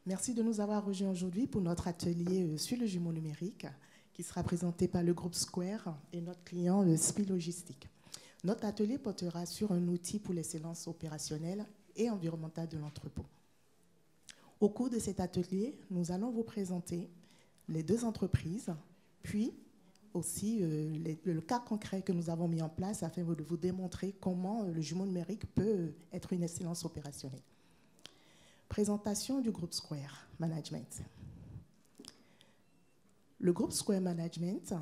Merci de nous avoir rejoints aujourd'hui pour notre atelier sur le jumeau numérique qui sera présenté par le groupe Square et notre client SPI Logistique. Notre atelier portera sur un outil pour l'excellence opérationnelle et environnementale de l'entrepôt. Au cours de cet atelier, nous allons vous présenter les deux entreprises, puis aussi le cas concret que nous avons mis en place afin de vous démontrer comment le jumeau numérique peut être une excellence opérationnelle. Présentation du groupe Square Management. Le groupe Square Management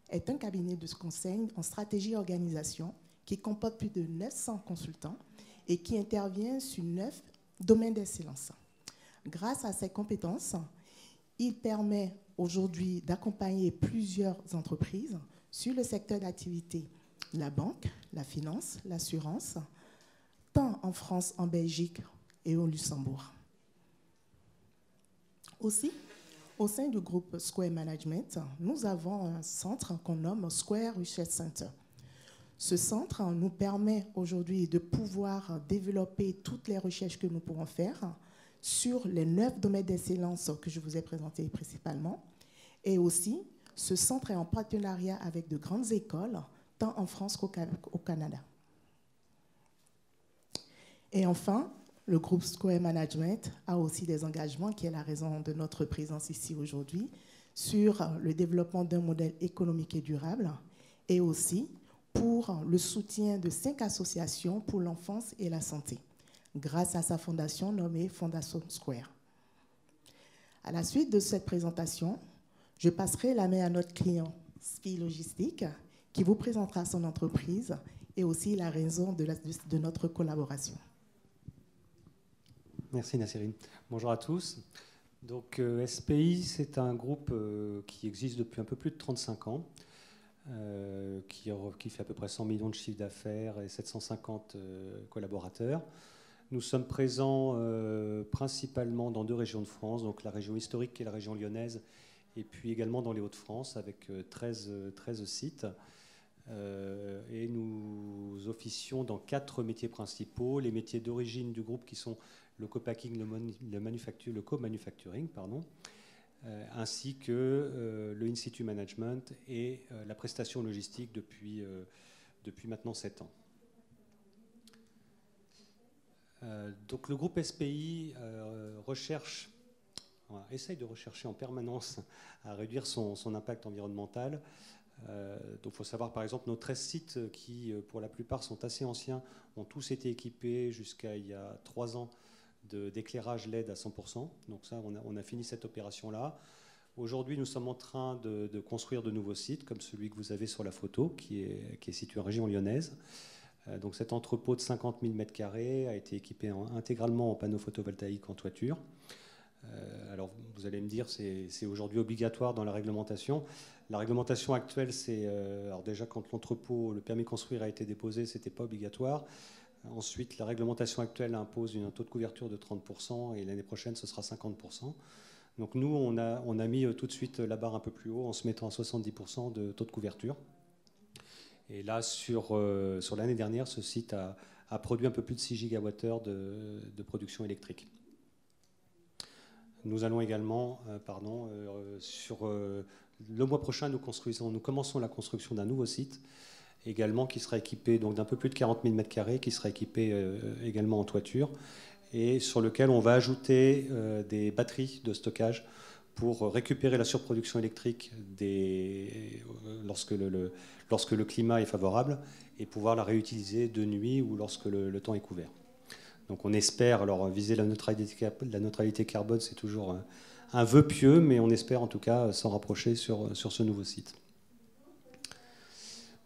est un cabinet de conseil en stratégie et organisation qui comporte plus de 900 consultants et qui intervient sur 9 domaines d'excellence. Grâce à ses compétences, il permet aujourd'hui d'accompagner plusieurs entreprises sur le secteur d'activité, la banque, la finance, l'assurance, tant en France, en Belgique et au Luxembourg. Aussi, au sein du groupe Square Management, nous avons un centre qu'on nomme Square Research Center. Ce centre nous permet aujourd'hui de pouvoir développer toutes les recherches que nous pourrons faire sur les 9 domaines d'excellence que je vous ai présentés principalement. Et aussi, ce centre est en partenariat avec de grandes écoles, tant en France qu'au Canada. Et enfin, le groupe Square Management a aussi des engagements, qui est la raison de notre présence ici aujourd'hui, sur le développement d'un modèle économique et durable, et aussi pour le soutien de 5 associations pour l'enfance et la santé, grâce à sa fondation nommée Fondation Square. À la suite de cette présentation, je passerai la main à notre client SPI Logistique, qui vous présentera son entreprise et aussi la raison de notre collaboration. Merci Nassirine. Bonjour à tous. Donc SPI, c'est un groupe qui existe depuis un peu plus de 35 ans, qui fait à peu près 100 millions de chiffres d'affaires et 750 collaborateurs. Nous sommes présents principalement dans 2 régions de France, donc la région historique qui est la région lyonnaise, et puis également dans les Hauts-de-France avec 13 sites. Et nous officions dans 4 métiers principaux, les métiers d'origine du groupe qui sont le co-packing, le co-manufacturing, ainsi que le in-situ management et la prestation logistique depuis maintenant 7 ans. Donc le groupe SPI essaye de rechercher en permanence à réduire son impact environnemental. Donc il faut savoir par exemple nos 13 sites qui pour la plupart sont assez anciens ont tous été équipés jusqu'à il y a 3 ans d'éclairage LED à 100%. Donc ça on a fini cette opération-là. Aujourd'hui nous sommes en train de construire de nouveaux sites comme celui que vous avez sur la photo qui est situé en région lyonnaise. Donc cet entrepôt de 50 000 m² a été équipé intégralement en panneaux photovoltaïques en toiture. Alors vous allez me dire c'est aujourd'hui obligatoire dans la réglementation. La réglementation actuelle, c'est alors déjà quand l'entrepôt, le permis de construire a été déposé, c'était pas obligatoire. Ensuite, la réglementation actuelle impose un taux de couverture de 30% et l'année prochaine, ce sera 50%. Donc nous, on a mis tout de suite la barre un peu plus haut en se mettant à 70% de taux de couverture. Et là, sur l'année dernière, ce site a produit un peu plus de 6 gigawattheures de production électrique. Nous allons également, le mois prochain, nous commençons la construction d'un nouveau site, également qui sera équipé d'un peu plus de 40 000 m², qui sera équipé également en toiture, et sur lequel on va ajouter des batteries de stockage pour récupérer la surproduction électrique lorsque le climat est favorable, et pouvoir la réutiliser de nuit ou lorsque le temps est couvert. Donc on espère, alors viser la neutralité carbone, c'est toujours un vœu pieux, mais on espère en tout cas s'en rapprocher sur ce nouveau site.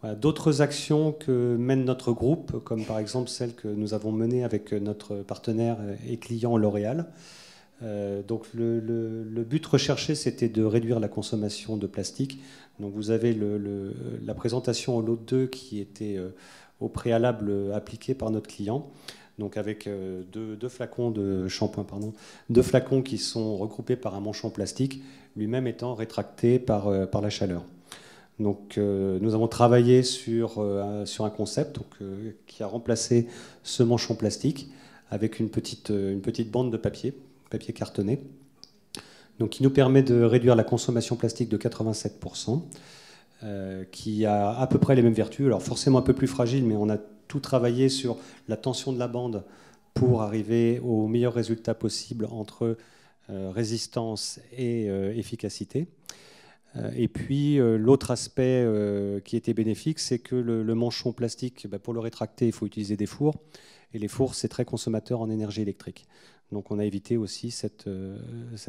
Voilà, d'autres actions que mène notre groupe, comme par exemple celle que nous avons menée avec notre partenaire et client L'Oréal. Donc le but recherché, c'était de réduire la consommation de plastique. Donc vous avez la présentation en lot 2 qui était au préalable appliquée par notre client. Donc avec deux flacons de shampoing, deux flacons qui sont regroupés par un manchon plastique, lui-même étant rétracté par la chaleur. Donc nous avons travaillé sur un concept qui a remplacé ce manchon plastique avec une petite bande de papier papier cartonné, donc qui nous permet de réduire la consommation plastique de 87%, qui a à peu près les mêmes vertus, alors forcément un peu plus fragile, mais on a tout travaillé sur la tension de la bande pour arriver au meilleur résultat possible entre résistance et efficacité. Et puis l'autre aspect qui était bénéfique, c'est que le manchon plastique, pour le rétracter, il faut utiliser des fours. Et les fours, c'est très consommateur en énergie électrique. Donc on a évité aussi cette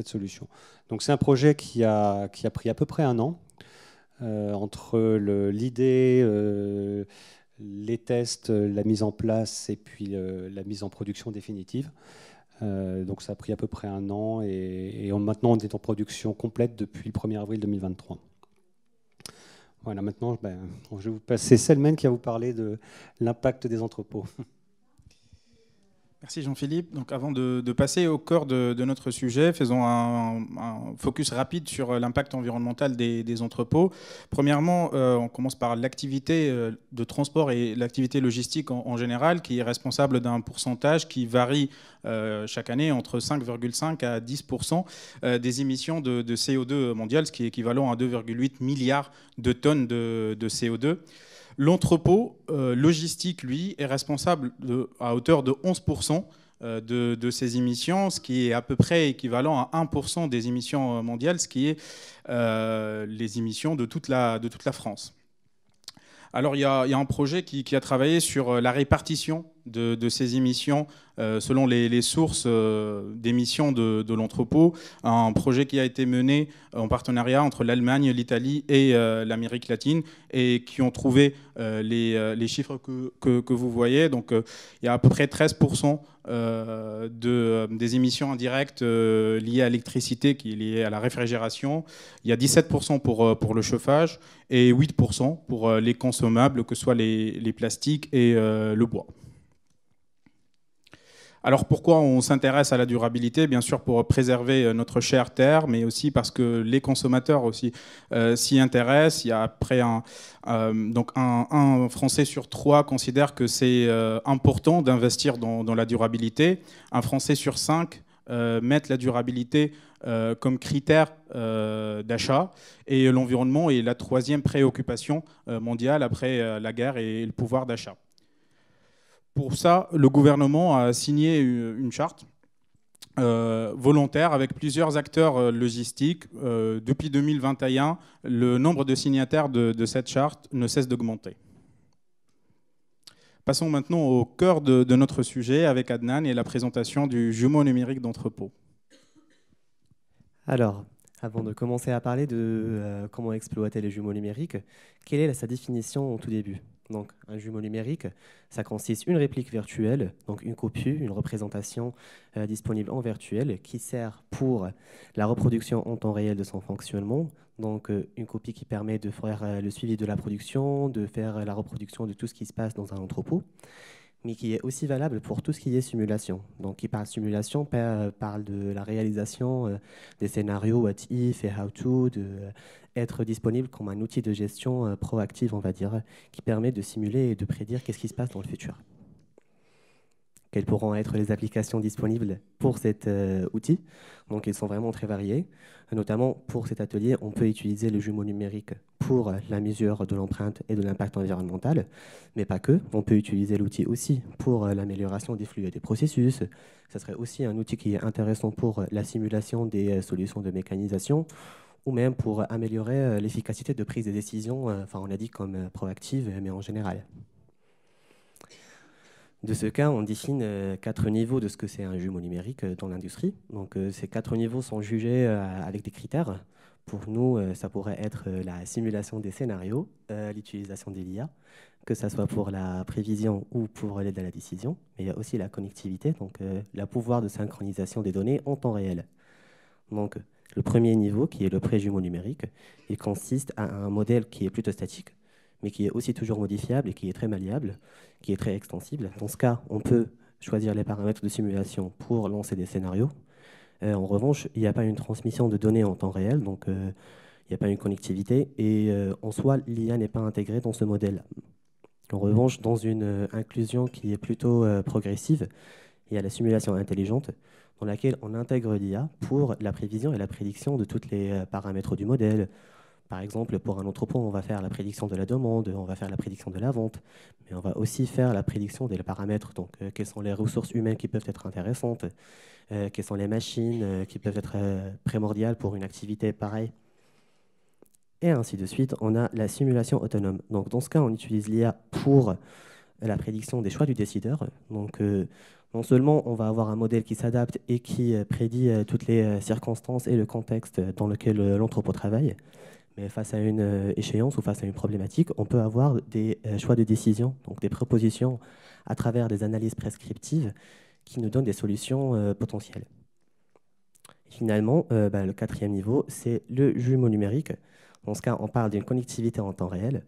solution. Donc c'est un projet qui a pris à peu près 1 an, entre l'idée, les tests, la mise en place et puis la mise en production définitive. Donc ça a pris à peu près 1 an et maintenant on est en production complète depuis le 1er avril 2023. Voilà, maintenant je vais vous passer Selmen qui va vous parler de l'impact des entrepôts. Merci Jean-Philippe. Donc avant de passer au cœur de notre sujet, faisons un focus rapide sur l'impact environnemental des entrepôts. Premièrement, on commence par l'activité de transport et l'activité logistique en général, qui est responsable d'un pourcentage qui varie chaque année entre 5,5 à 10% des émissions de CO2 mondiales, ce qui est équivalent à 2,8 milliards de tonnes de CO2. L'entrepôt logistique, lui, est responsable à hauteur de 11% de ces émissions, ce qui est à peu près équivalent à 1% des émissions mondiales, ce qui est les émissions de toute la France. Alors, il y a un projet qui a travaillé sur la répartition de ces émissions selon les sources d'émissions de l'entrepôt. Un projet qui a été mené en partenariat entre l'Allemagne, l'Italie et l'Amérique latine et qui ont trouvé les chiffres que vous voyez. Donc, il y a à peu près 13% des émissions indirectes liées à l'électricité qui est liée à la réfrigération. Il y a 17% pour le chauffage et 8% pour les consommables, que ce soit les plastiques et le bois. Alors pourquoi on s'intéresse à la durabilité? Bien sûr pour préserver notre chère terre, mais aussi parce que les consommateurs aussi s'y intéressent. Il y a après donc un Français sur 3 considère que c'est important d'investir dans la durabilité. Un Français sur 5 met la durabilité comme critère d'achat. Et l'environnement est la 3e préoccupation mondiale après la guerre et le pouvoir d'achat. Pour ça, le gouvernement a signé une charte volontaire avec plusieurs acteurs logistiques. Depuis 2021, le nombre de signataires de cette charte ne cesse d'augmenter. Passons maintenant au cœur de notre sujet avec Adnan et la présentation du jumeau numérique d'entrepôt. Alors, avant de commencer à parler de comment exploiter les jumeaux numériques, quelle est sa définition au tout début? Donc, un jumeau numérique, ça consiste une réplique virtuelle, donc une copie, une représentation disponible en virtuel qui sert pour la reproduction en temps réel de son fonctionnement. Donc, une copie qui permet de faire le suivi de la production, de faire la reproduction de tout ce qui se passe dans un entrepôt, mais qui est aussi valable pour tout ce qui est simulation. Donc, qui parle simulation, parle de la réalisation des scénarios what if et how to, être disponible comme un outil de gestion proactive, on va dire, qui permet de simuler et de prédire qu'est-ce qui se passe dans le futur. Quelles pourront être les applications disponibles pour cet outil? Donc, ils sont vraiment très variés. Notamment, pour cet atelier, on peut utiliser le jumeau numérique pour la mesure de l'empreinte et de l'impact environnemental, mais pas que. On peut utiliser l'outil aussi pour l'amélioration des flux et des processus. Ce serait aussi un outil qui est intéressant pour la simulation des solutions de mécanisation ou même pour améliorer l'efficacité de prise de décision, enfin on a dit comme proactive, mais en général. De ce cas, on dessine 4 niveaux de ce que c'est un jumeau numérique dans l'industrie. Donc ces 4 niveaux sont jugés avec des critères. Pour nous, ça pourrait être la simulation des scénarios, l'utilisation des l'IA, que ce soit pour la prévision ou pour l'aide à la décision. Mais il y a aussi la connectivité, donc le pouvoir de synchronisation des données en temps réel. Donc le premier niveau, qui est le pré-jumeau numérique, il consiste à un modèle qui est plutôt statique, mais qui est aussi toujours modifiable et qui est très malléable, qui est très extensible. Dans ce cas, on peut choisir les paramètres de simulation pour lancer des scénarios. En revanche, il n'y a pas une transmission de données en temps réel, donc il n'y a pas une connectivité, et en soi, l'IA n'est pas intégrée dans ce modèle. En revanche, dans une inclusion qui est plutôt progressive, il y a la simulation intelligente. dans laquelle on intègre l'IA pour la prévision et la prédiction de tous les paramètres du modèle. Par exemple, pour un entrepôt, on va faire la prédiction de la demande, on va faire la prédiction de la vente, mais on va aussi faire la prédiction des paramètres. Donc, quelles sont les ressources humaines qui peuvent être intéressantes, quelles sont les machines qui peuvent être primordiales pour une activité pareille. Et ainsi de suite, on a la simulation autonome. Donc, dans ce cas, on utilise l'IA pour la prédiction des choix du décideur. Donc, non seulement on va avoir un modèle qui s'adapte et qui prédit toutes les circonstances et le contexte dans lequel l'entrepôt travaille, mais face à une échéance ou face à une problématique, on peut avoir des choix de décision, donc des propositions à travers des analyses prescriptives qui nous donnent des solutions potentielles. Et finalement, le quatrième niveau, c'est le jumeau numérique. Dans ce cas, on parle d'une connectivité en temps réel.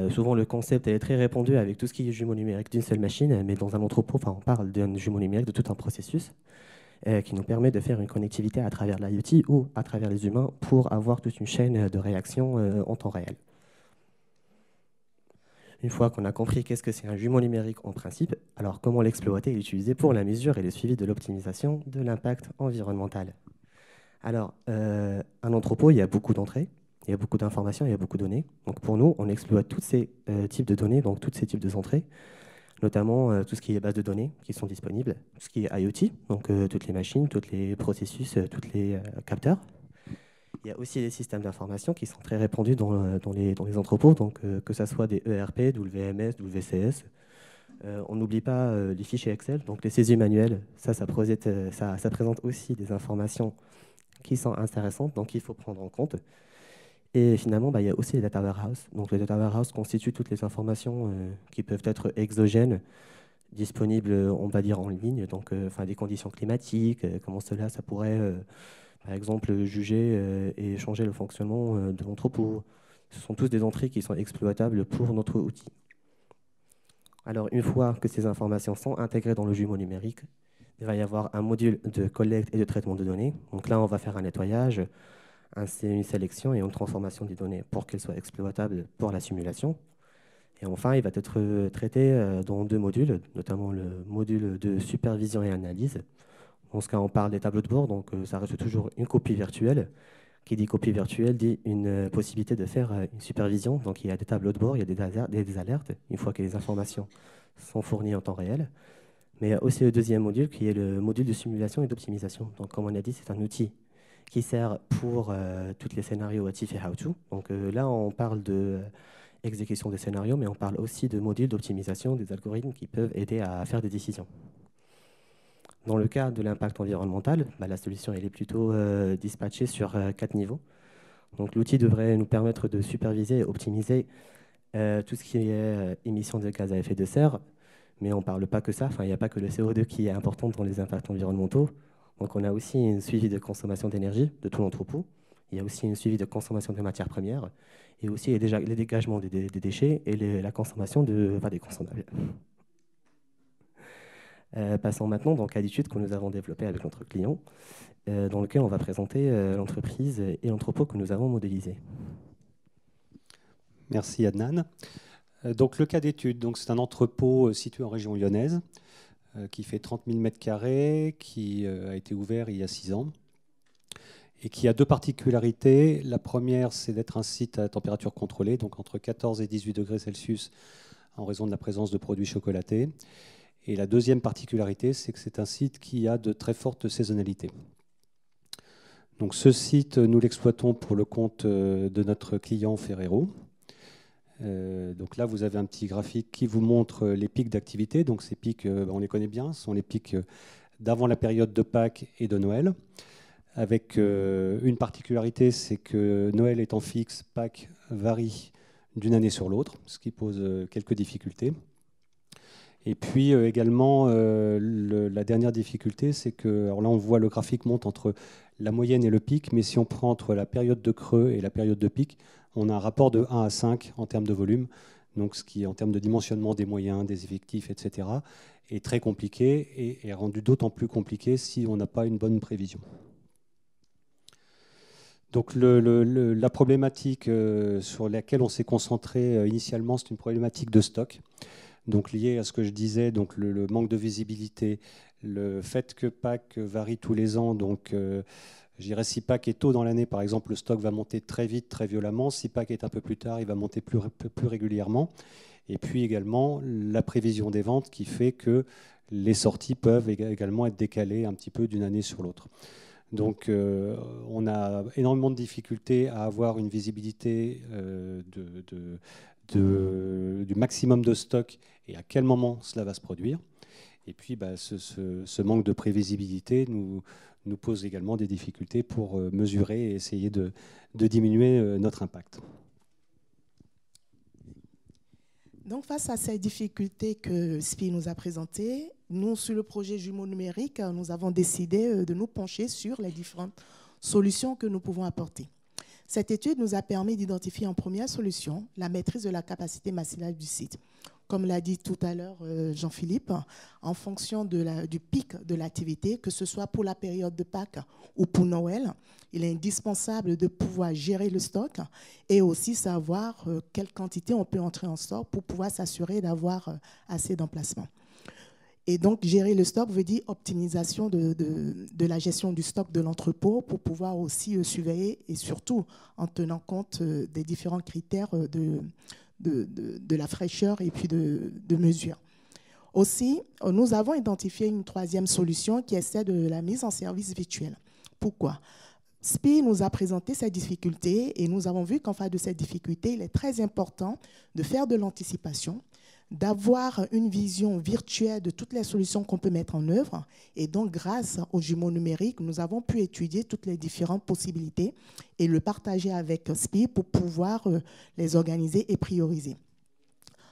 Souvent, le concept est très répandu avec tout ce qui est jumeau numérique d'une seule machine, mais dans un entrepôt, on parle d'un jumeau numérique de tout un processus qui nous permet de faire une connectivité à travers l'IoT ou à travers les humains pour avoir toute une chaîne de réaction en temps réel. Une fois qu'on a compris qu'est-ce que c'est un jumeau numérique en principe, alors comment l'exploiter et l'utiliser pour la mesure et le suivi de l'optimisation de l'impact environnemental. Alors, un entrepôt, il y a beaucoup d'entrées, il y a beaucoup d'informations, il y a beaucoup de données. Donc pour nous, on exploite tous ces types de données, donc tous ces types d'entrées, notamment tout ce qui est bases de données qui sont disponibles, tout ce qui est IoT, donc toutes les machines, tous les processus, tous les capteurs. Il y a aussi des systèmes d'information qui sont très répandus dans les entrepôts, donc que ce soit des ERP, WMS, WCS. On n'oublie pas les fichiers Excel, donc les saisies manuelles. Ça présente aussi des informations qui sont intéressantes, donc il faut prendre en compte. Et finalement, il y a aussi les data warehouse. Donc les data warehouse constituent toutes les informations qui peuvent être exogènes, disponibles, on va dire, en ligne, donc des conditions climatiques, comment cela, ça pourrait, par exemple, juger et changer le fonctionnement de l'entrepôt. Ce sont tous des entrées qui sont exploitables pour notre outil. Alors, une fois que ces informations sont intégrées dans le jumeau numérique, il va y avoir un module de collecte et de traitement de données. Donc là, on va faire un nettoyage, une sélection et une transformation des données pour qu'elles soient exploitables pour la simulation. Et enfin, il va être traité dans deux modules, notamment le module de supervision et analyse. Dans ce cas, on parle des tableaux de bord, donc ça reste toujours une copie virtuelle. Qui dit copie virtuelle dit une possibilité de faire une supervision. Donc il y a des tableaux de bord, il y a des alertes, une fois que les informations sont fournies en temps réel. Mais il y a aussi le deuxième module, qui est le module de simulation et d'optimisation. Donc comme on a dit, c'est un outil qui sert pour tous les scénarios what if et how to. Donc là, on parle de exécution des scénarios, mais on parle aussi de modules d'optimisation des algorithmes qui peuvent aider à faire des décisions. Dans le cas de l'impact environnemental, la solution elle est plutôt dispatchée sur 4 niveaux. Donc l'outil devrait nous permettre de superviser et optimiser tout ce qui est émissions de gaz à effet de serre, mais on ne parle pas que ça. Il n'y a pas que le CO2 qui est important dans les impacts environnementaux. Donc on a aussi un suivi de consommation d'énergie de tout l'entrepôt. Il y a aussi un suivi de consommation de matières premières et aussi les dégagements des déchets et la consommation des consommables. Passons maintenant donc, à l'étude que nous avons développée avec notre client, dans lequel on va présenter l'entreprise et l'entrepôt que nous avons modélisé. Merci Adnan. Donc le cas d'étude, c'est un entrepôt situé en région lyonnaise qui fait 30 000 m², qui a été ouvert il y a 6 ans et qui a deux particularités. La première, c'est d'être un site à température contrôlée, donc entre 14 et 18 degrés Celsius en raison de la présence de produits chocolatés. Et la deuxième particularité, c'est que c'est un site qui a de très fortes saisonnalités. Donc ce site, nous l'exploitons pour le compte de notre client Ferrero. Donc là, vous avez un petit graphique qui vous montre les pics d'activité. Donc ces pics, on les connaît bien, ce sont les pics d'avant la période de Pâques et de Noël. Avec une particularité, c'est que Noël étant fixe, Pâques varie d'une année sur l'autre, ce qui pose quelques difficultés. Et puis également, la dernière difficulté, c'est que, alors là on voit le graphique monte entre la moyenne et le pic, mais si on prend entre la période de creux et la période de pic, on a un rapport de 1 à 5 en termes de volume, donc ce qui en termes de dimensionnement des moyens, des effectifs, etc., est très compliqué et est rendu d'autant plus compliqué si on n'a pas une bonne prévision. Donc la problématique sur laquelle on s'est concentré initialement, c'est une problématique de stock. donc lié à ce que je disais, donc le manque de visibilité, le fait que Pâques varie tous les ans, donc je dirais si Pâques est tôt dans l'année, par exemple, le stock va monter très vite, très violemment. Si Pâques est un peu plus tard, il va monter plus régulièrement. Et puis également la prévision des ventes qui fait que les sorties peuvent également être décalées un petit peu d'une année sur l'autre. Donc on a énormément de difficultés à avoir une visibilité du maximum de stock et à quel moment cela va se produire. Et puis ce manque de prévisibilité nous pose également des difficultés pour mesurer et essayer de diminuer notre impact. Donc, face à ces difficultés que SPI nous a présentées, nous, sur le projet Jumeaux numériques, nous avons décidé de nous pencher sur les différentes solutions que nous pouvons apporter. Cette étude nous a permis d'identifier en première solution la maîtrise de la capacité maximale du site. Comme l'a dit tout à l'heure Jean-Philippe, en fonction du pic de l'activité, que ce soit pour la période de Pâques ou pour Noël, il est indispensable de pouvoir gérer le stock et aussi savoir quelle quantité on peut entrer en stock pour pouvoir s'assurer d'avoir assez d'emplacements. Et donc, gérer le stock veut dire optimisation de la gestion du stock de l'entrepôt pour pouvoir aussi surveiller et surtout en tenant compte des différents critères de la fraîcheur et puis de mesure. Aussi, nous avons identifié une troisième solution qui est celle de la mise en service virtuelle. Pourquoi ? SPI nous a présenté ces difficultés et nous avons vu qu'en face de ces difficultés, il est très important de faire de l'anticipation, d'avoir une vision virtuelle de toutes les solutions qu'on peut mettre en œuvre. Et donc, grâce aux jumeaux numériques, nous avons pu étudier toutes les différentes possibilités et le partager avec SPI pour pouvoir les organiser et prioriser.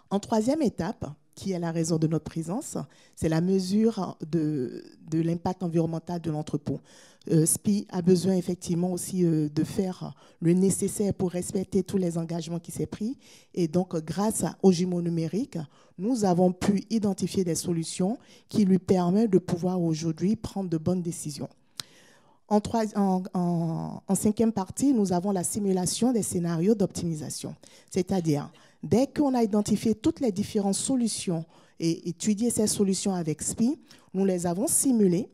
En troisième étape, qui est la raison de notre présence, c'est la mesure de l'impact environnemental de l'entrepôt. SPI a besoin effectivement aussi de faire le nécessaire pour respecter tous les engagements qui s'est pris. Et donc, grâce aux jumeaux numériques, nous avons pu identifier des solutions qui lui permettent de pouvoir aujourd'hui prendre de bonnes décisions. En cinquième partie, nous avons la simulation des scénarios d'optimisation. C'est-à-dire, dès qu'on a identifié toutes les différentes solutions et étudié ces solutions avec SPI, nous les avons simulées.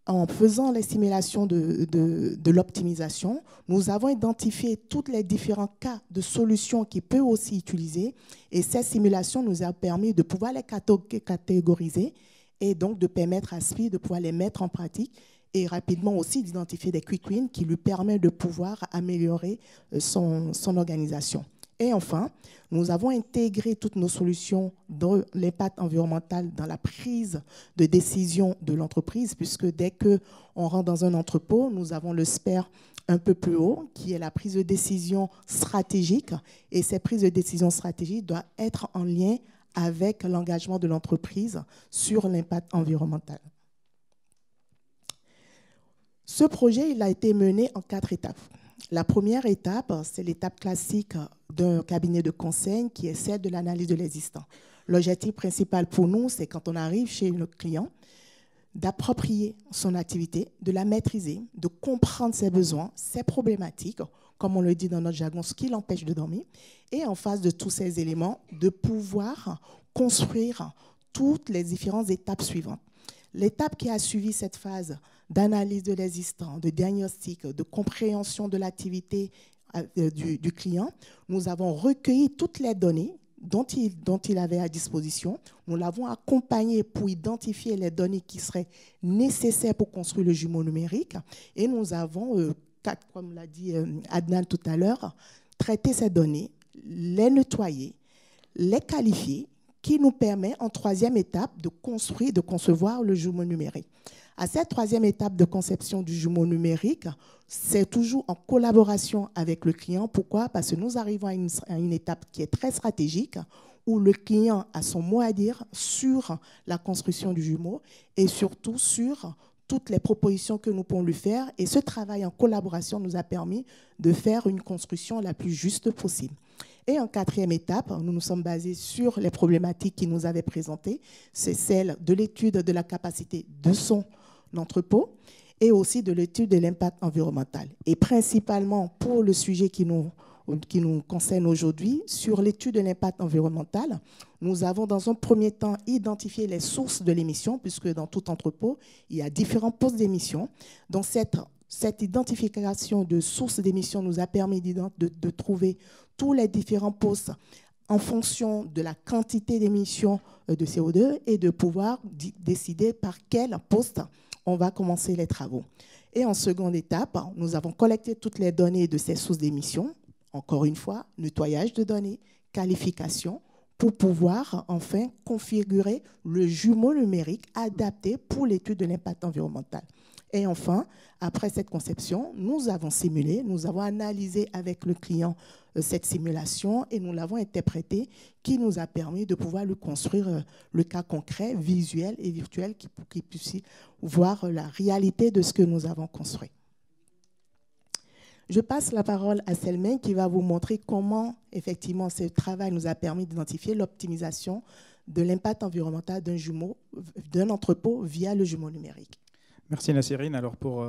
En faisant les simulations de l'optimisation, nous avons identifié tous les différents cas de solutions qui peuvent aussi utiliser. Et ces simulations nous ont permis de pouvoir les catégoriser et donc de permettre à SPI de pouvoir les mettre en pratique et rapidement aussi d'identifier des quick wins qui lui permettent de pouvoir améliorer son organisation. Et enfin, nous avons intégré toutes nos solutions de l'impact environnemental dans la prise de décision de l'entreprise, puisque dès qu'on rentre dans un entrepôt, nous avons le SPER un peu plus haut, qui est la prise de décision stratégique. Et cette prise de décision stratégique doit être en lien avec l'engagement de l'entreprise sur l'impact environnemental. Ce projet, il a été mené en 4 étapes. La première étape, c'est l'étape classique d'un cabinet de conseil qui est celle de l'analyse de l'existant. L'objectif principal pour nous, c'est quand on arrive chez notre client, d'approprier son activité, de la maîtriser, de comprendre ses besoins, ses problématiques, comme on le dit dans notre jargon, ce qui l'empêche de dormir, et en face de tous ces éléments, de pouvoir construire toutes les différentes étapes suivantes. L'étape qui a suivi cette phase d'analyse de l'existant, de diagnostic, de compréhension de l'activité du client, nous avons recueilli toutes les données dont il avait à disposition. Nous l'avons accompagné pour identifier les données qui seraient nécessaires pour construire le jumeau numérique. Et nous avons, comme l'a dit Adnan tout à l'heure, traité ces données, les nettoyer, les qualifier, qui nous permet en troisième étape de construire, de concevoir le jumeau numérique. À cette troisième étape de conception du jumeau numérique, c'est toujours en collaboration avec le client. Pourquoi ? Parce que nous arrivons à une étape qui est très stratégique, où le client a son mot à dire sur la construction du jumeau et surtout sur toutes les propositions que nous pouvons lui faire. Et ce travail en collaboration nous a permis de faire une construction la plus juste possible. Et en quatrième étape, nous nous sommes basés sur les problématiques qu'il nous avait présentées. C'est celle de l'étude de la capacité de son entrepôt et aussi de l'étude de l'impact environnemental. Et principalement pour le sujet qui nous qui nous concerne aujourd'hui. Sur l'étude de l'impact environnemental, nous avons dans un premier temps identifié les sources de l'émission, puisque dans tout entrepôt, il y a différents postes d'émission. Donc cette identification de sources d'émissions nous a permis de trouver tous les différents postes en fonction de la quantité d'émissions de CO2 et de pouvoir décider par quel poste on va commencer les travaux. Et en seconde étape, nous avons collecté toutes les données de ces sources d'émissions. Encore une fois, nettoyage de données, qualification, pour pouvoir enfin configurer le jumeau numérique adapté pour l'étude de l'impact environnemental. Et enfin, après cette conception, nous avons simulé, nous avons analysé avec le client cette simulation et nous l'avons interprétée, qui nous a permis de pouvoir lui construire le cas concret, visuel et virtuel, pour qu'il puisse voir la réalité de ce que nous avons construit. Je passe la parole à Selmain qui va vous montrer comment, effectivement, ce travail nous a permis d'identifier l'optimisation de l'impact environnemental d'un entrepôt via le jumeau numérique. Merci Nassirine. Alors pour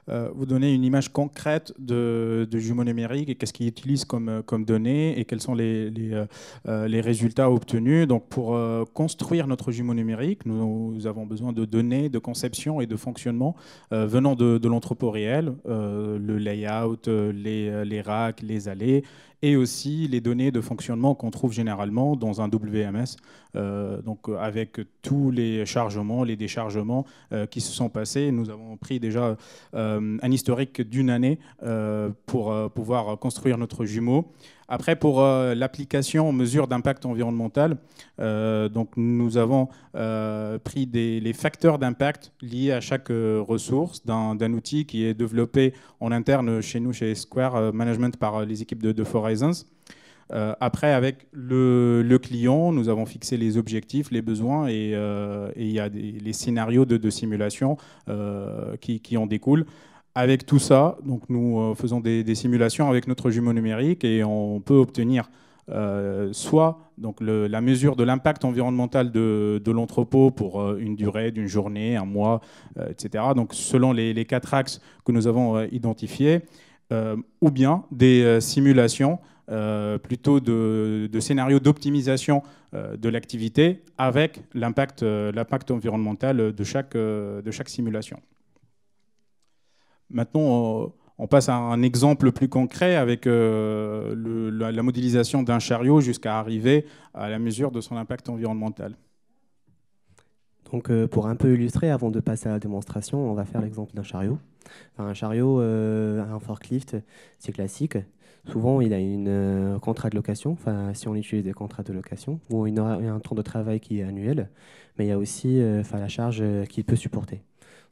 vous donner une image concrète de jumeau numérique et qu'est-ce qu'il utilise comme données et quels sont les résultats obtenus. Donc pour construire notre jumeau numérique, nous avons besoin de données de conception et de fonctionnement venant de l'entrepôt réel, le layout, les racks, les allées, et aussi les données de fonctionnement qu'on trouve généralement dans un WMS, donc avec tous les chargements, les déchargements qui se sont passés. Nous avons pris déjà un historique d'une année pour pouvoir construire notre jumeau. Après, pour l'application mesure d'impact environnemental, donc nous avons pris les facteurs d'impact liés à chaque ressource d'un outil qui est développé en interne chez nous, chez Square Management, par les équipes de Horizons. Après, avec le client, nous avons fixé les objectifs, les besoins et il y a les scénarios de simulation qui en découlent. Avec tout ça, donc nous faisons des simulations avec notre jumeau numérique et on peut obtenir soit donc la mesure de l'impact environnemental de l'entrepôt pour une durée d'une journée, un mois, etc. Donc selon les 4 axes que nous avons identifiés, ou bien des simulations plutôt de scénarios d'optimisation de l'activité avec l'impact environnemental de chaque simulation. Maintenant, on passe à un exemple plus concret avec la modélisation d'un chariot jusqu'à arriver à la mesure de son impact environnemental. Donc, pour un peu illustrer, avant de passer à la démonstration, on va faire l'exemple d'un chariot. Enfin, un chariot, un forklift, c'est classique. Souvent, il a un contrat de location, enfin, si on utilise des contrats de location, où il y a un temps de travail qui est annuel, mais il y a aussi la charge qu'il peut supporter.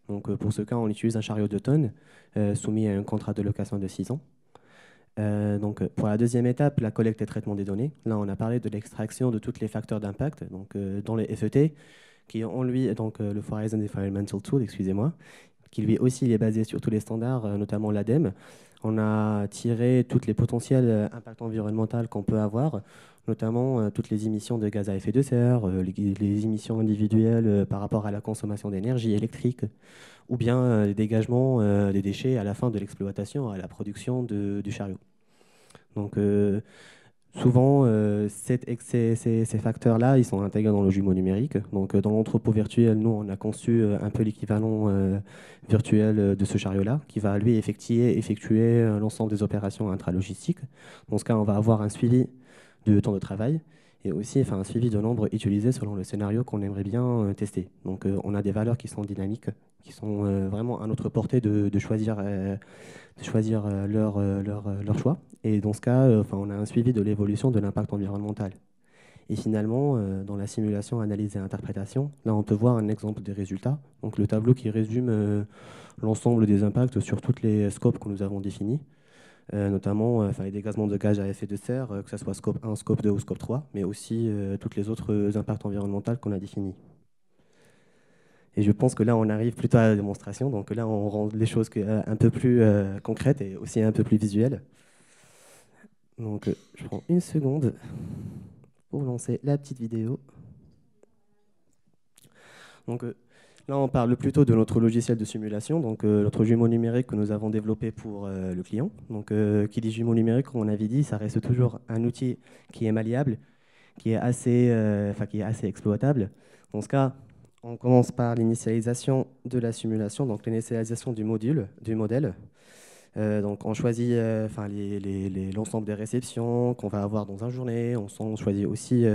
Donc, pour ce cas, on utilise un chariot de tonnes soumis à un contrat de location de 6 ans. Donc, pour la deuxième étape, la collecte et traitement des données. Là, on a parlé de l'extraction de tous les facteurs d'impact, donc dans les FET, qui ont lui, donc le Horizon Environmental Tool, excusez-moi, qui lui aussi il est basé sur tous les standards, notamment l'ADEME. On a tiré tous les potentiels impacts environnementaux qu'on peut avoir, notamment toutes les émissions de gaz à effet de serre, les émissions individuelles par rapport à la consommation d'énergie électrique, ou bien les dégagements des déchets à la fin de l'exploitation, à la production du chariot. Donc souvent, ces facteurs-là, ils sont intégrés dans le jumeau numérique. Donc, dans l'entrepôt virtuel, nous, on a conçu un peu l'équivalent virtuel de ce chariot-là, qui va, lui, effectuer l'ensemble des opérations intralogistiques. Dans ce cas, on va avoir un suivi de temps de travail et aussi un suivi de nombre utilisé selon le scénario qu'on aimerait bien tester. Donc, on a des valeurs qui sont dynamiques, qui sont vraiment à notre portée de choisir leur choix. Et dans ce cas, on a un suivi de l'évolution de l'impact environnemental. Et finalement, dans la simulation, analyse et interprétation, là, on peut voir un exemple des résultats. Donc, le tableau qui résume l'ensemble des impacts sur tous les scopes que nous avons définis, notamment les dégazements de gaz à effet de serre, que ce soit scope 1, scope 2 ou scope 3, mais aussi tous les autres impacts environnementaux qu'on a définis. Et je pense que là, on arrive plutôt à la démonstration. Donc là, on rend les choses un peu plus concrètes et aussi un peu plus visuelles. Donc, je prends une seconde pour lancer la petite vidéo. Donc, Là, on parle plutôt de notre logiciel de simulation, donc notre jumeau numérique que nous avons développé pour le client. Donc, qui dit jumeau numérique, comme on avait dit, ça reste toujours un outil qui est malléable, qui est assez exploitable. Dans ce cas, on commence par l'initialisation de la simulation, donc l'initialisation du modèle. Donc, on choisit l'ensemble des réceptions qu'on va avoir dans une journée. On choisit aussi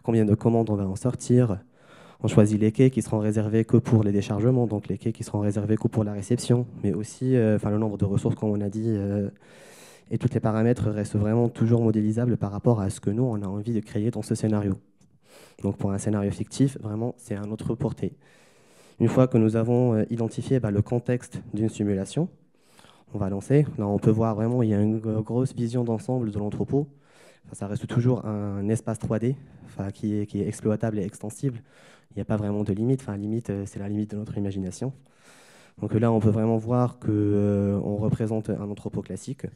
combien de commandes on va en sortir. On choisit les quais qui seront réservés que pour les déchargements, donc les quais qui seront réservés que pour la réception, mais aussi le nombre de ressources, comme on a dit, et tous les paramètres restent vraiment toujours modélisables par rapport à ce que nous, on a envie de créer dans ce scénario. Donc pour un scénario fictif, vraiment, c'est à notre portée. Une fois que nous avons identifié le contexte d'une simulation, on va lancer. Là, on peut voir vraiment, il y a une grosse vision d'ensemble de l'entrepôt. Ça reste toujours un espace 3D qui est exploitable et extensible. Il n'y a pas vraiment de limite. Limite, c'est la limite de notre imagination. Donc là, on peut vraiment voir qu'on représente un entrepôt classique.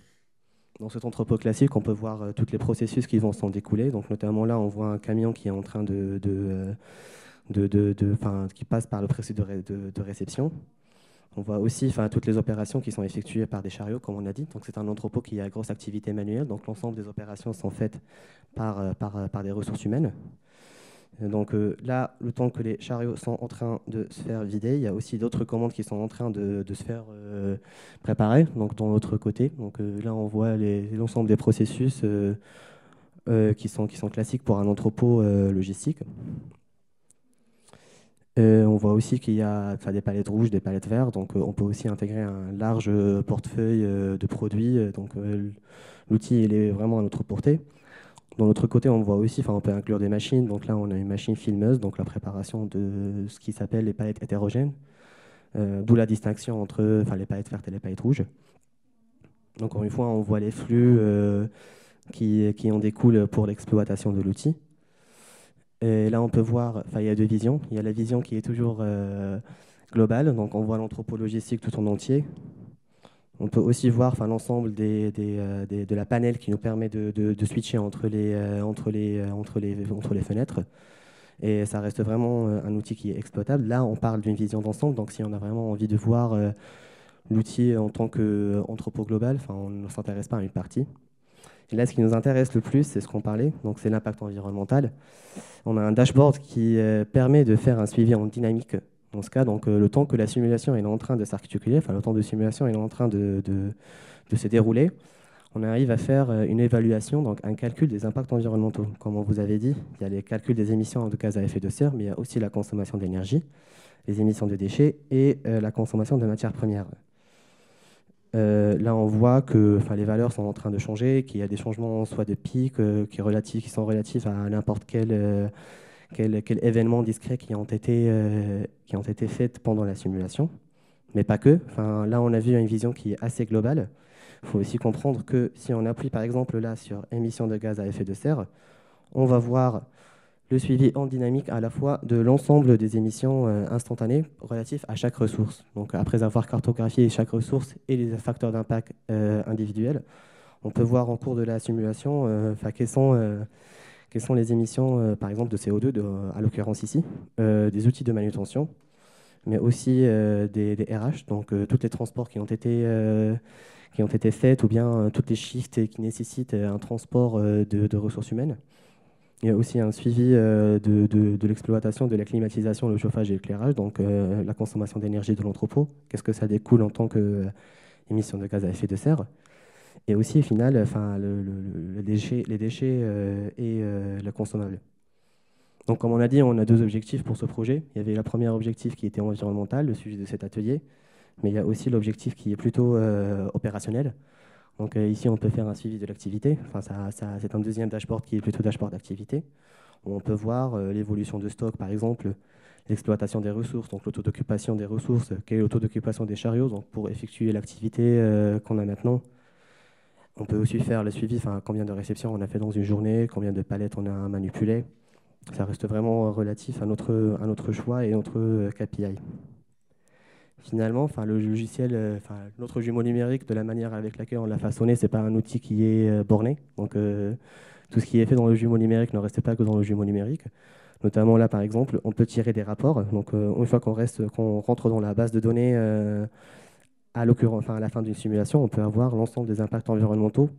Dans cet entrepôt classique, on peut voir tous les processus qui vont s'en découler. Donc notamment là, on voit un camion qui est en train qui passe par le processus de réception. On voit aussi toutes les opérations qui sont effectuées par des chariots, comme on a dit. Donc c'est un entrepôt qui a grosse activité manuelle. Donc l'ensemble des opérations sont faites par des ressources humaines. Donc là, le temps que les chariots sont en train de se faire vider, il y a aussi d'autres commandes qui sont en train de se faire préparer, donc dans l'autre côté. Donc là, on voit l'ensemble des processus qui sont classiques pour un entrepôt logistique. On voit aussi qu'il y a des palettes rouges, des palettes vertes, donc on peut aussi intégrer un large portefeuille de produits. Donc l'outil, il est vraiment à notre portée. De l'autre côté, on voit aussi, on peut inclure des machines. Donc là, on a une machine filmeuse, donc la préparation de ce qui s'appelle les palettes hétérogènes, d'où la distinction entre les palettes vertes et les palettes rouges. Donc encore une fois, on voit les flux qui en découlent pour l'exploitation de l'outil. Et là, on peut voir, il y a deux visions. Il y a la vision qui est toujours globale, donc on voit l'entrepôt logistique tout en entier. On peut aussi voir l'ensemble de la panel qui nous permet de switcher entre les fenêtres. Et ça reste vraiment un outil qui est exploitable. Là, on parle d'une vision d'ensemble. Donc, si on a vraiment envie de voir l'outil en tant qu'entrepôt global, on ne s'intéresse pas à une partie. Et là, ce qui nous intéresse le plus, c'est ce qu'on parlait. Donc, c'est l'impact environnemental. On a un dashboard qui permet de faire un suivi en dynamique. Dans ce cas, donc, le temps que la simulation est en train de s'articuler, le temps de simulation est en train de se dérouler, on arrive à faire une évaluation, donc un calcul des impacts environnementaux. Comme on vous avait dit, il y a les calculs des émissions de gaz à effet de serre, mais il y a aussi la consommation d'énergie, les émissions de déchets et la consommation de matières premières. Là, on voit que les valeurs sont en train de changer, qu'il y a des changements soit de pic qui sont relatifs à n'importe quel événements discrets qui ont été faits pendant la simulation, mais pas que. Là, on a vu une vision qui est assez globale. Il faut aussi comprendre que si on appuie par exemple là sur émissions de gaz à effet de serre, on va voir le suivi en dynamique à la fois de l'ensemble des émissions instantanées relatives à chaque ressource. Donc après avoir cartographié chaque ressource et les facteurs d'impact individuels, on peut voir en cours de la simulation quelles sont les émissions, par exemple, de CO2, à l'occurrence ici, des outils de manutention, mais aussi des RH, donc tous les transports qui ont été faits, ou bien toutes les shifts qui nécessitent un transport de ressources humaines. Il y a aussi un suivi de l'exploitation de la climatisation, le chauffage et l'éclairage, donc la consommation d'énergie de l'entrepôt, qu'est-ce que ça découle en tant qu'émission de gaz à effet de serre. Et aussi, au final, les déchets et le consommable. Donc, comme on a dit, on a deux objectifs pour ce projet. Il y avait le premier objectif qui était environnemental, le sujet de cet atelier, mais il y a aussi l'objectif qui est plutôt opérationnel. Donc ici, on peut faire un suivi de l'activité. C'est un deuxième dashboard qui est plutôt dashboard d'activité, où on peut voir l'évolution de stock, par exemple, l'exploitation des ressources, donc le taux d'occupation des ressources, quel est le taux d'occupation des chariots, donc pour effectuer l'activité qu'on a maintenant. On peut aussi faire le suivi, combien de réceptions on a fait dans une journée, combien de palettes on a manipulées. Ça reste vraiment relatif à notre choix et notre KPI. Finalement, le logiciel, notre jumeau numérique, de la manière avec laquelle on l'a façonné, ce n'est pas un outil qui est borné. Donc, tout ce qui est fait dans le jumeau numérique ne reste pas que dans le jumeau numérique. Notamment là, par exemple, on peut tirer des rapports. Donc, une fois qu'on rentre dans la base de données, à la fin d'une simulation, on peut avoir l'ensemble des impacts environnementaux.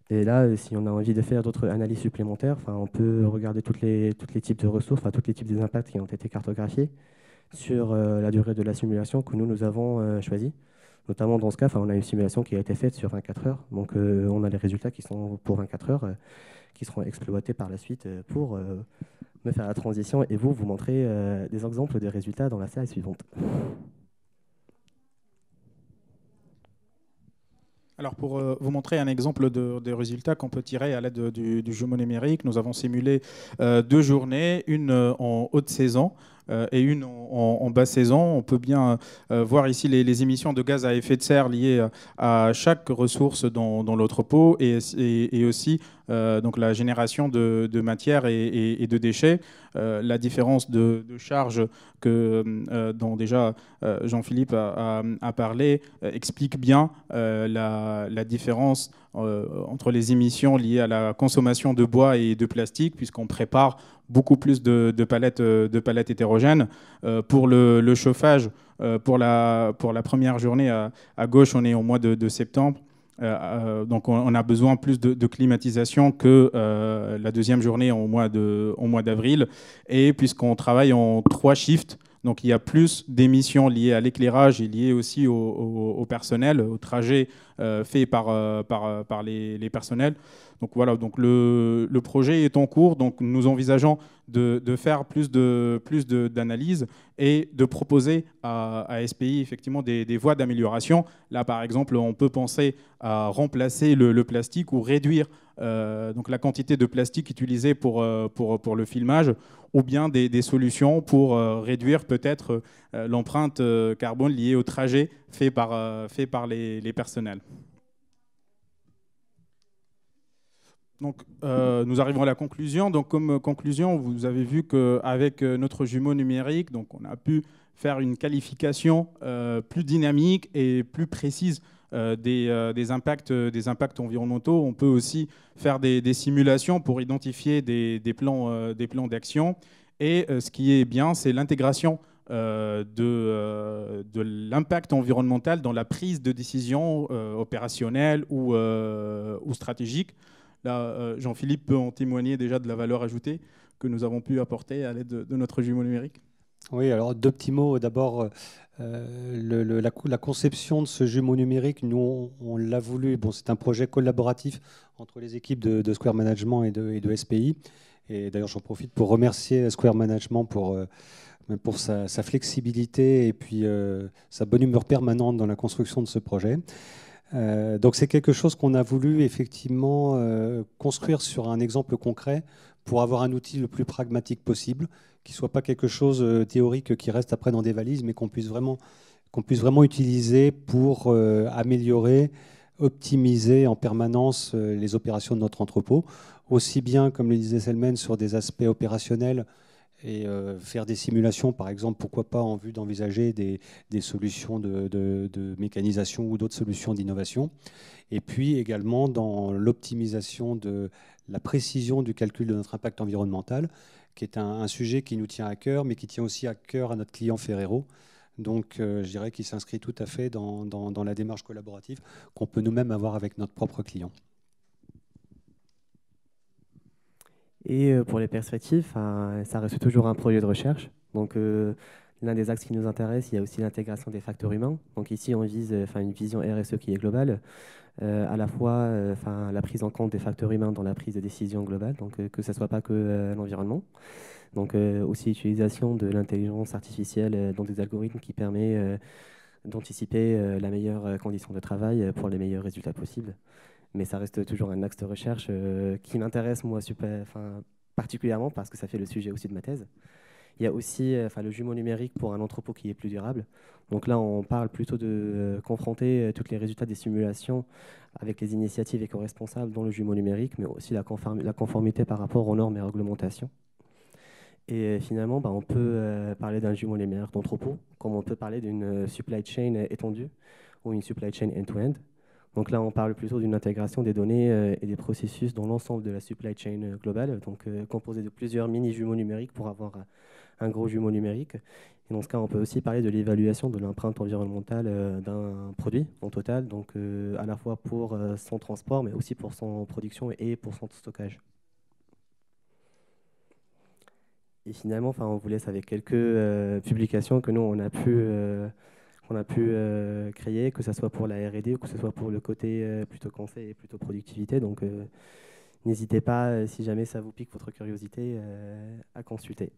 Et là, si on a envie de faire d'autres analyses supplémentaires, on peut regarder tous les types de ressources, tous les types des impacts qui ont été cartographiés sur la durée de la simulation que nous avons choisie. Notamment dans ce cas, on a une simulation qui a été faite sur 24 heures. Donc, on a les résultats qui sont pour 24 heures, qui seront exploités par la suite pour me faire la transition et vous montrer des exemples des résultats dans la slide suivante. Alors pour vous montrer un exemple de résultats qu'on peut tirer à l'aide du jumeau numérique, nous avons simulé 2 journées, une en haute saison et une en basse saison. On peut bien voir ici les émissions de gaz à effet de serre liées à chaque ressource dans l'entrepôt et aussi donc la génération de matière et de déchets. La différence de charge dont déjà Jean-Philippe a parlé explique bien la différence entre les émissions liées à la consommation de bois et de plastique, puisqu'on prépare beaucoup plus de palettes hétérogènes. Pour le chauffage, pour la première journée, à gauche, on est au mois de septembre. Donc on a besoin plus de climatisation que la deuxième journée au mois d'avril. Et puisqu'on travaille en 3 shifts, donc il y a plus d'émissions liées à l'éclairage et liées aussi au personnel, au trajet fait par les personnels. Donc voilà, donc le projet est en cours. Donc nous envisageons de faire plus d'analyses et de proposer à SPI effectivement des voies d'amélioration. Là, par exemple, on peut penser à remplacer le plastique ou réduire donc la quantité de plastique utilisée pour le filmage, ou bien des solutions pour réduire peut-être l'empreinte carbone liée au trajet fait par les personnels. Donc, nous arrivons à la conclusion. Donc, comme conclusion, vous avez vu qu'avec notre jumeau numérique, donc, on a pu faire une qualification plus dynamique et plus précise des impacts environnementaux. On peut aussi faire des simulations pour identifier des plans d'action. Et ce qui est bien, c'est l'intégration de l'impact environnemental dans la prise de décision opérationnelle ou stratégique. Là, Jean-Philippe peut en témoigner déjà de la valeur ajoutée que nous avons pu apporter à l'aide de notre jumeau numérique. Oui, alors 2 petits mots. D'abord, la conception de ce jumeau numérique, nous, on l'a voulu. Bon, c'est un projet collaboratif entre les équipes de Square Management et de SPI. Et d'ailleurs, j'en profite pour remercier Square Management pour sa flexibilité et puis sa bonne humeur permanente dans la construction de ce projet. Donc c'est quelque chose qu'on a voulu effectivement construire sur un exemple concret pour avoir un outil le plus pragmatique possible, qui ne soit pas quelque chose théorique qui reste après dans des valises, mais qu'on puisse vraiment utiliser pour améliorer, optimiser en permanence les opérations de notre entrepôt, aussi bien, comme le disait Selmen, sur des aspects opérationnels et faire des simulations, par exemple, pourquoi pas en vue d'envisager des solutions de mécanisation ou d'autres solutions d'innovation. Et puis également dans l'optimisation de la précision du calcul de notre impact environnemental, qui est un sujet qui nous tient à cœur, mais qui tient aussi à cœur à notre client Ferrero. Donc je dirais qu'il s'inscrit tout à fait dans la démarche collaborative qu'on peut nous-mêmes avoir avec notre propre client. Et pour les perspectives, ça reste toujours un projet de recherche. Donc, l'un des axes qui nous intéresse, il y a aussi l'intégration des facteurs humains. Donc ici, on vise une vision RSE qui est globale, à la fois la prise en compte des facteurs humains dans la prise de décision globale, donc que ce ne soit pas que l'environnement. Donc aussi l'utilisation de l'intelligence artificielle dans des algorithmes qui permet d'anticiper la meilleure condition de travail pour les meilleurs résultats possibles. Mais ça reste toujours un axe de recherche qui m'intéresse, moi, particulièrement parce que ça fait le sujet aussi de ma thèse. Il y a aussi le jumeau numérique pour un entrepôt qui est plus durable. Donc là, on parle plutôt de confronter tous les résultats des simulations avec les initiatives éco-responsables dans le jumeau numérique, mais aussi la conformité par rapport aux normes et réglementations. Et finalement, on peut parler d'un jumeau numérique d'entrepôt, comme on peut parler d'une supply chain étendue ou une supply chain end-to-end. Donc là, on parle plutôt d'une intégration des données et des processus dans l'ensemble de la supply chain globale, donc composée de plusieurs mini-jumeaux numériques pour avoir un gros jumeau numérique. Et dans ce cas, on peut aussi parler de l'évaluation de l'empreinte environnementale d'un produit en total, donc à la fois pour son transport, mais aussi pour son production et pour son stockage. Et finalement, on vous laisse avec quelques publications que nous, on a pu créer, que ce soit pour la R&D ou que ce soit pour le côté plutôt conseil et plutôt productivité. Donc, n'hésitez pas, si jamais ça vous pique votre curiosité, à consulter.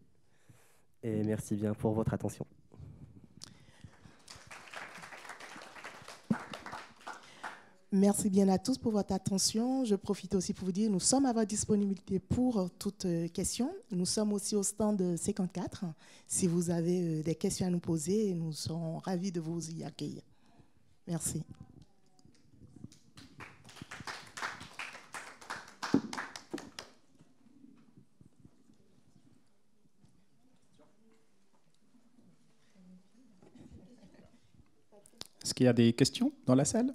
Et merci bien pour votre attention. Merci bien à tous pour votre attention. Je profite aussi pour vous dire, nous sommes à votre disponibilité pour toute question. Nous sommes aussi au stand 54. Si vous avez des questions à nous poser, nous serons ravis de vous y accueillir. Merci. Est-ce qu'il y a des questions dans la salle ?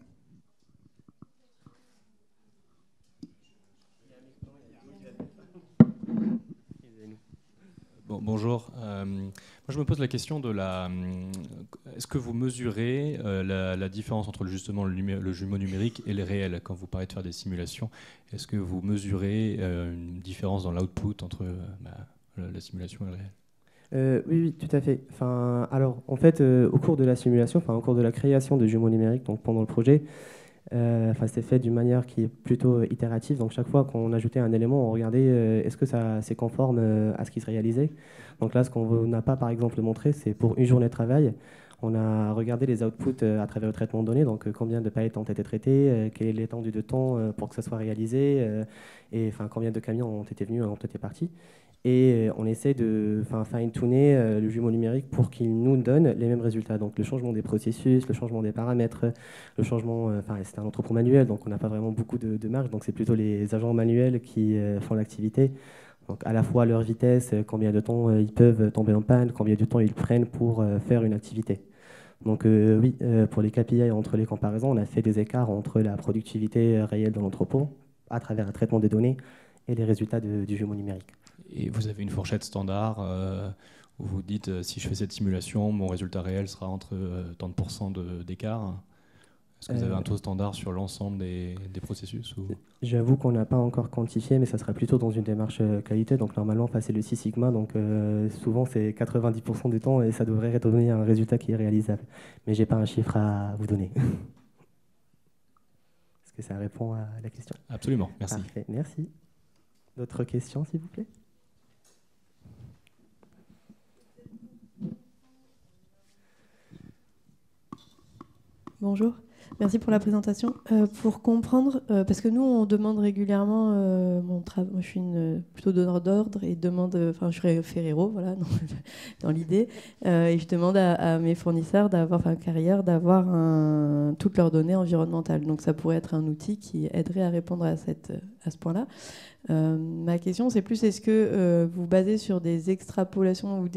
Bonjour. Moi, je me pose la question de est-ce que vous mesurez la différence entre justement le jumeau numérique et les réels quand vous parlez de faire des simulations? Est-ce que vous mesurez une différence dans l'output entre la simulation et le réel? Oui, tout à fait. Alors, en fait, au cours de la simulation, au cours de la création de jumeaux numériques, donc pendant le projet, c'est fait d'une manière qui est plutôt itérative. Donc chaque fois qu'on ajoutait un élément, on regardait est-ce que ça c'est conforme à ce qui se réalisait. Donc là, ce qu'on n'a pas par exemple montré, c'est pour une journée de travail, on a regardé les outputs à travers le traitement de données, donc combien de palettes ont été traitées, quelle est l'étendue de temps pour que ça soit réalisé, et combien de camions ont été venus, ont été partis. Et on essaie de fine-tuner le jumeau numérique pour qu'il nous donne les mêmes résultats. Donc le changement des processus, le changement des paramètres, le changement... c'est un entrepôt manuel, donc on n'a pas vraiment beaucoup de marge. Donc c'est plutôt les agents manuels qui font l'activité. Donc à la fois leur vitesse, combien de temps ils peuvent tomber en panne, combien de temps ils prennent pour faire une activité. Donc oui, pour les KPI entre les comparaisons, on a fait des écarts entre la productivité réelle dans l'entrepôt à travers un traitement des données et les résultats du jumeau numérique. Et vous avez une fourchette standard où vous dites si je fais cette simulation, mon résultat réel sera entre tant de pourcents d'écart. Est-ce que vous avez un taux standard sur l'ensemble des processus ou... J'avoue qu'on n'a pas encore quantifié, mais ça sera plutôt dans une démarche qualité. Donc normalement, c'est le 6 sigma, donc souvent c'est 90% du temps et ça devrait donner un résultat qui est réalisable. Mais je n'ai pas un chiffre à vous donner. Est-ce que ça répond à la question? Absolument, merci. Parfait, merci. D'autres questions, s'il vous plaît? Bonjour, merci pour la présentation. Pour comprendre, parce que nous, on demande régulièrement, moi je suis plutôt donneur d'ordre et je suis Ferrero, voilà, dans l'idée, et je demande à mes fournisseurs carrière d'avoir toutes leurs données environnementales. Donc ça pourrait être un outil qui aiderait à répondre à ce point-là. Ma question, c'est plus, est-ce que vous basez sur des extrapolations ou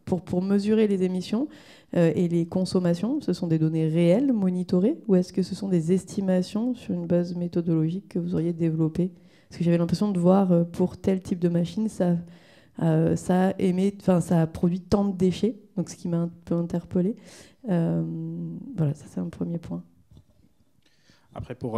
pour mesurer les émissions et les consommations, ce sont des données réelles, monitorées, ou est-ce que ce sont des estimations sur une base méthodologique que vous auriez développée? Parce que j'avais l'impression de voir pour tel type de machine, ça a produit tant de déchets, donc ce qui m'a un peu interpellée. Voilà, ça c'est un premier point. Après, pour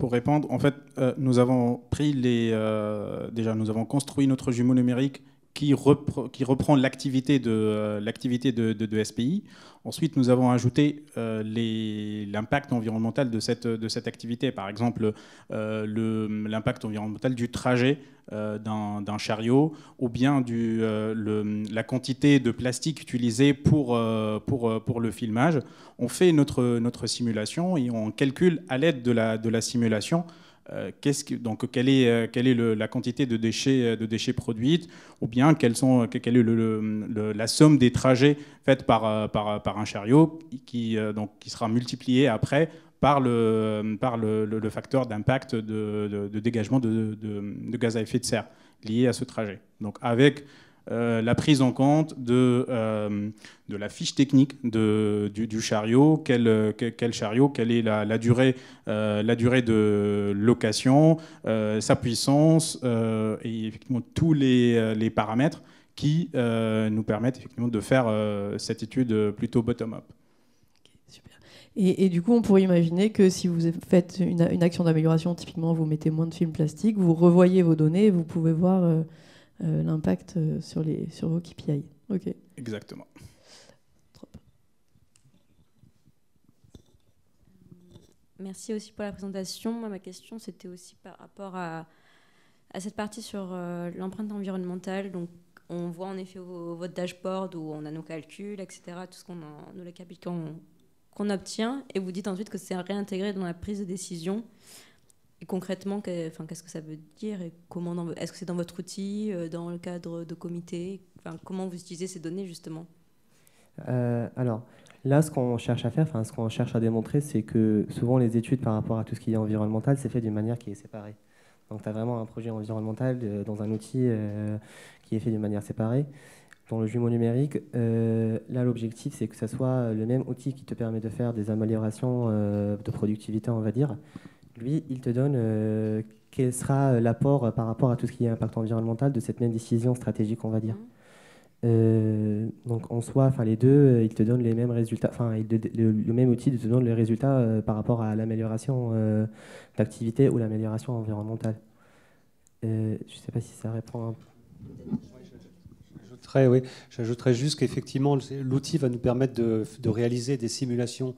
répondre, en fait, nous avons nous avons construit notre jumeau numérique qui reprend l'activité de SPI. Ensuite, nous avons ajouté l'impact environnemental de cette activité. Par exemple, l'impact environnemental du trajet d'un chariot, ou bien la quantité de plastique utilisée pour le filmage. On fait notre simulation et on calcule à l'aide de la simulation quelle est la quantité de déchets produites, ou bien quelle est la somme des trajets faits par un chariot qui sera multipliée après par le facteur d'impact de dégagement de gaz à effet de serre lié à ce trajet. Donc avec la prise en compte de la fiche technique du chariot, quel chariot, quelle est la durée de location, sa puissance et effectivement tous les paramètres qui nous permettent effectivement de faire cette étude plutôt bottom-up. Super. Et du coup, on pourrait imaginer que si vous faites une action d'amélioration, typiquement vous mettez moins de films plastiques, vous revoyez vos données et vous pouvez voir l'impact sur vos KPI. Ok. Exactement. Merci aussi pour la présentation. Moi, ma question, c'était aussi par rapport à cette partie sur l'empreinte environnementale. Donc, on voit en effet votre dashboard où on a nos calculs, etc., tout ce nous les KPI qu'on obtient. Et vous dites ensuite que c'est réintégré dans la prise de décision. Et concrètement, qu'est-ce que ça veut dire et est-ce que c'est dans votre outil, dans le cadre de comité, comment vous utilisez ces données justement? Alors, là, ce qu'on cherche à faire, ce qu'on cherche à démontrer, c'est que souvent les études par rapport à tout ce qui est environnemental, c'est fait d'une manière qui est séparée. Donc, tu as vraiment un projet environnemental dans un outil qui est fait d'une manière séparée. Dans le jumeau numérique, là, l'objectif, c'est que ce soit le même outil qui te permet de faire des améliorations de productivité, on va dire. Lui, il te donne quel sera l'apport par rapport à tout ce qui est impact environnemental de cette même décision stratégique, on va dire. Donc en soi, les deux, ils te donnent les mêmes résultats. Le même outil te donne les résultats par rapport à l'amélioration d'activité ou l'amélioration environnementale. Je ne sais pas si ça répond. J'ajouterais juste qu'effectivement, l'outil va nous permettre de réaliser des simulations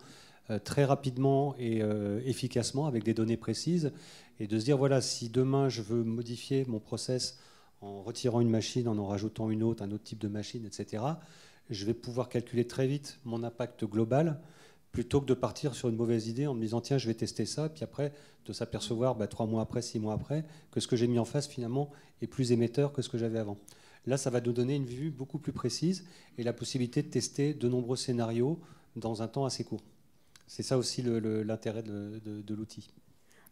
très rapidement et efficacement avec des données précises et de se dire, voilà, si demain je veux modifier mon process en retirant une machine, en rajoutant un autre type de machine, etc., je vais pouvoir calculer très vite mon impact global plutôt que de partir sur une mauvaise idée en me disant, tiens, je vais tester ça, puis après, de s'apercevoir 3 mois après, 6 mois après, que ce que j'ai mis en face, finalement, est plus émetteur que ce que j'avais avant. Là, ça va nous donner une vue beaucoup plus précise et la possibilité de tester de nombreux scénarios dans un temps assez court. C'est ça aussi l'intérêt de l'outil.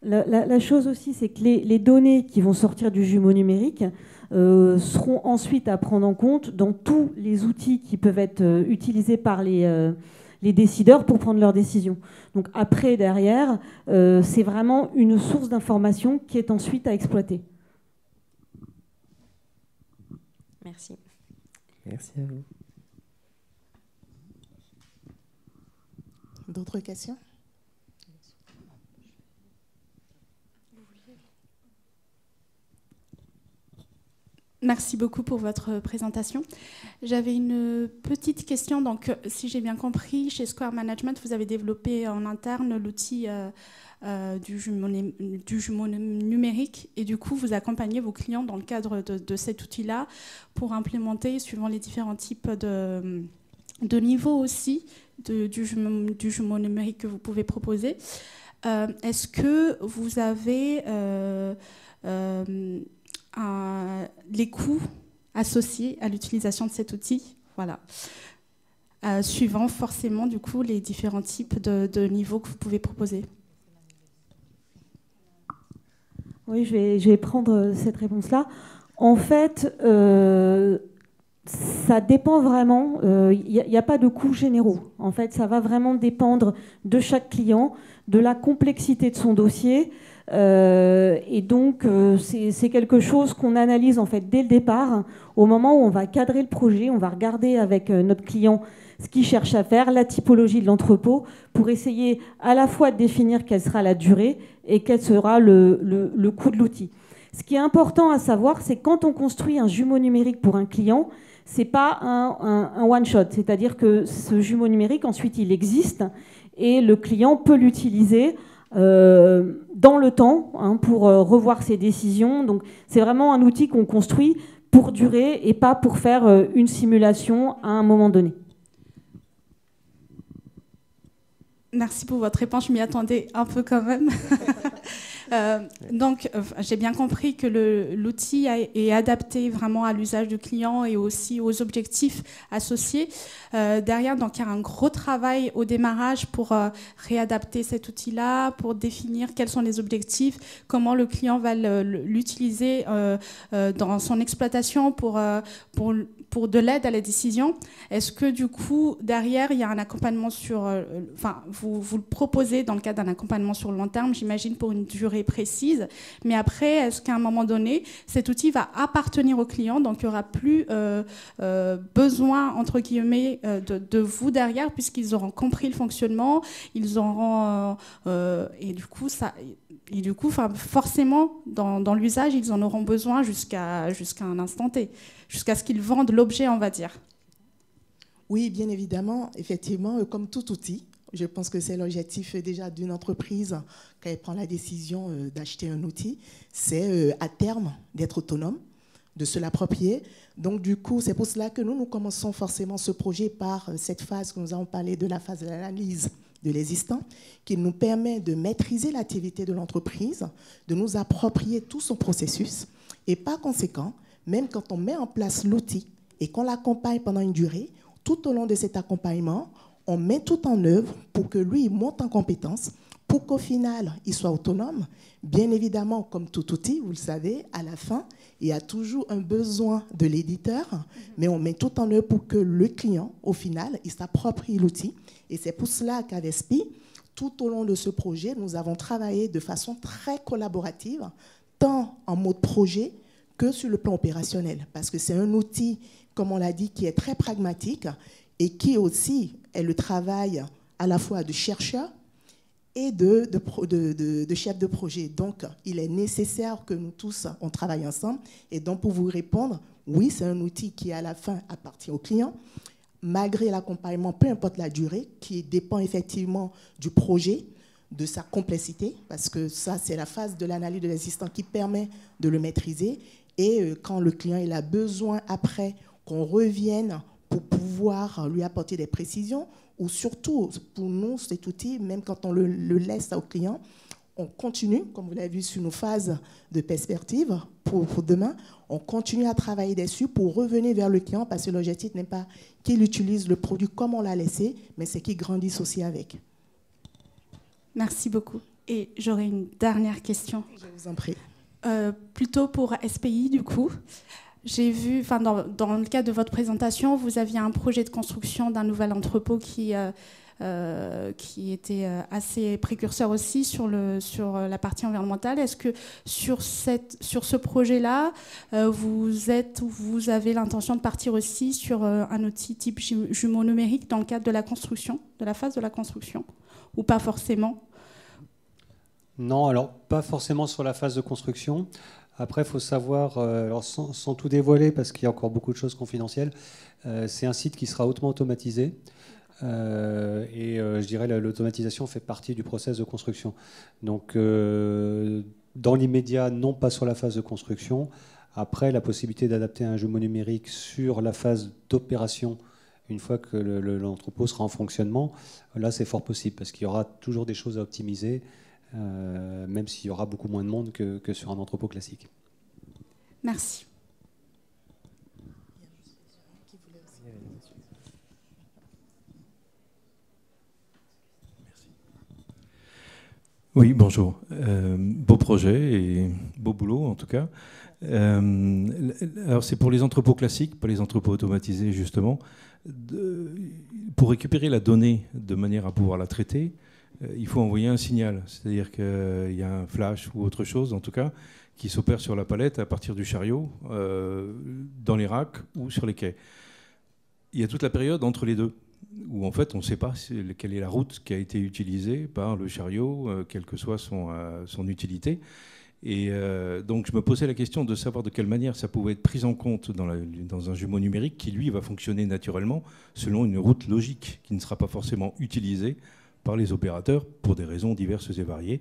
La chose aussi, c'est que les données qui vont sortir du jumeau numérique seront ensuite à prendre en compte dans tous les outils qui peuvent être utilisés par les décideurs pour prendre leurs décisions. Donc après, derrière, c'est vraiment une source d'information qui est ensuite à exploiter. Merci. Merci à vous. D'autres questions? Merci beaucoup pour votre présentation. J'avais une petite question. Donc, si j'ai bien compris, chez Square Management, vous avez développé en interne l'outil du jumeau numérique et du coup, vous accompagnez vos clients dans le cadre de cet outil-là pour implémenter, suivant les différents types de niveaux aussi du jumeau numérique que vous pouvez proposer. Est-ce que vous avez les coûts associés à l'utilisation de cet outil, voilà, suivant forcément du coup les différents types de niveaux que vous pouvez proposer? Oui, je vais prendre cette réponse-là. En fait, ça dépend vraiment. Il n'y a pas de coûts généraux. En fait, ça va vraiment dépendre de chaque client, de la complexité de son dossier. Et donc, c'est quelque chose qu'on analyse en fait dès le départ. Au moment où on va cadrer le projet, on va regarder avec notre client ce qu'il cherche à faire, la typologie de l'entrepôt, pour essayer à la fois de définir quelle sera la durée et quel sera le coût de l'outil. Ce qui est important à savoir, c'est quand on construit un jumeau numérique pour un client, ce n'est pas un one-shot. C'est-à-dire que ce jumeau numérique, ensuite, il existe et le client peut l'utiliser dans le temps pour revoir ses décisions. Donc, c'est vraiment un outil qu'on construit pour durer et pas pour faire une simulation à un moment donné. Merci pour votre réponse, je m'y attendais un peu quand même. Donc, j'ai bien compris que l'outil est adapté vraiment à l'usage du client et aussi aux objectifs associés. Derrière, donc, il y a un gros travail au démarrage pour réadapter cet outil-là, pour définir quels sont les objectifs, comment le client va l'utiliser dans son exploitation pour de l'aide à la décision. Est-ce que du coup, derrière, il y a un accompagnement vous le proposez dans le cadre d'un accompagnement sur le long terme, j'imagine pour une durée précise, mais après, est-ce qu'à un moment donné, cet outil va appartenir au client, donc il n'y aura plus besoin, entre guillemets, de vous derrière, puisqu'ils auront compris le fonctionnement, ils auront... et du coup, forcément, dans l'usage, ils en auront besoin jusqu'à un instant T, jusqu'à ce qu'ils vendent l'objet, on va dire. Oui, bien évidemment, effectivement, comme tout outil, je pense que c'est l'objectif déjà d'une entreprise quand elle prend la décision d'acheter un outil, c'est à terme d'être autonome, de se l'approprier. Donc du coup, c'est pour cela que nous commençons forcément ce projet par cette phase que nous avons parlé de la phase de l'analyse de l'existant, qui nous permet de maîtriser l'activité de l'entreprise, de nous approprier tout son processus. Et par conséquent, même quand on met en place l'outil et qu'on l'accompagne pendant une durée, tout au long de cet accompagnement, on met tout en œuvre pour que lui il monte en compétence, pour qu'au final, il soit autonome. Bien évidemment, comme tout outil, vous le savez, à la fin, il y a toujours un besoin de l'éditeur, mais on met tout en œuvre pour que le client, au final, il s'approprie l'outil. Et c'est pour cela qu'à Vespi, tout au long de ce projet, nous avons travaillé de façon très collaborative, tant en mode projet que sur le plan opérationnel. Parce que c'est un outil, comme on l'a dit, qui est très pragmatique et qui aussi est le travail à la fois de chercheurs et de chefs de projet. Donc, il est nécessaire que nous tous, on travaille ensemble. Et donc, pour vous répondre, oui, c'est un outil qui, à la fin, appartient au client, malgré l'accompagnement, peu importe la durée, qui dépend effectivement du projet, de sa complexité, parce que ça, c'est la phase de l'analyse de l'existant qui permet de le maîtriser. Et quand le client il a besoin, après, qu'on revienne pour pouvoir lui apporter des précisions, ou surtout, pour nous, cet outil, même quand on le laisse au client, on continue, comme vous l'avez vu sur nos phases de perspective pour demain, on continue à travailler dessus pour revenir vers le client, parce que l'objectif n'est pas qu'il utilise le produit comme on l'a laissé, mais c'est qu'il grandisse aussi avec. Merci beaucoup. Et j'aurais une dernière question. Je vous en prie. Plutôt pour SPI, du coup. J'ai vu, dans le cadre de votre présentation, vous aviez un projet de construction d'un nouvel entrepôt qui était assez précurseur aussi sur la partie environnementale. Est-ce que sur ce projet-là, vous avez l'intention de partir aussi sur un outil type jumeau numérique dans le cadre de la construction, de la phase de la construction, ou pas forcément ? Non, alors pas forcément sur la phase de construction. Après, il faut savoir, alors sans tout dévoiler, parce qu'il y a encore beaucoup de choses confidentielles, c'est un site qui sera hautement automatisé. Je dirais l'automatisation fait partie du process de construction. Donc, dans l'immédiat, non pas sur la phase de construction. Après, la possibilité d'adapter un jumeau numérique sur la phase d'opération, une fois que l'entrepôt sera en fonctionnement, là, c'est fort possible, parce qu'il y aura toujours des choses à optimiser, même s'il y aura beaucoup moins de monde que sur un entrepôt classique. Merci. Oui, bonjour. Beau projet et beau boulot en tout cas. Alors c'est pour les entrepôts classiques, pas les entrepôts automatisés justement. Pour récupérer la donnée de manière à pouvoir la traiter, il faut envoyer un signal. C'est-à-dire qu'il y a un flash ou autre chose en tout cas qui s'opère sur la palette à partir du chariot, dans les racks ou sur les quais. Il y a toute la période entre les deux, où en fait on ne sait pas quelle est la route qui a été utilisée par le chariot, quelle que soit son utilité. Et donc je me posais la question de savoir de quelle manière ça pouvait être pris en compte dans un jumeau numérique qui lui va fonctionner naturellement selon une route logique qui ne sera pas forcément utilisée par les opérateurs pour des raisons diverses et variées,